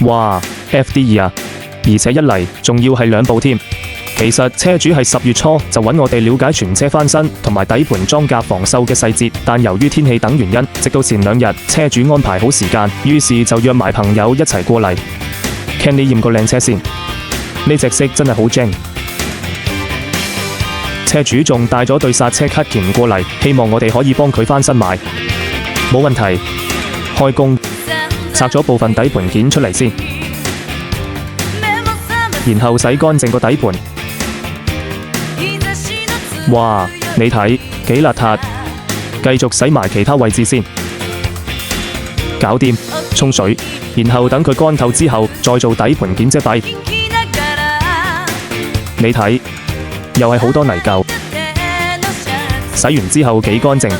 哇 ，FD2啊，而且一嚟仲要係兩部添。其實車主係10月初就揾我哋了解全車翻新同埋底盤裝甲防鏽嘅細節，但由於天氣等原因，直到前2日車主安排好時間，於是就約埋朋友一齊過嚟。Ken， 你驗個靚車先，呢隻色真係好正。車主仲帶咗對剎車卡鉗過嚟，希望我哋可以幫佢翻新埋。冇問題，開工，拆咗部分底盤件出嚟先，然後洗乾淨個底盤。哇，你睇幾邋遢，繼續洗埋其他位置先，搞掂，沖水，然後等佢乾透之後再做底盤件遮蔽。你睇，又係好多泥垢，洗完之後幾乾淨。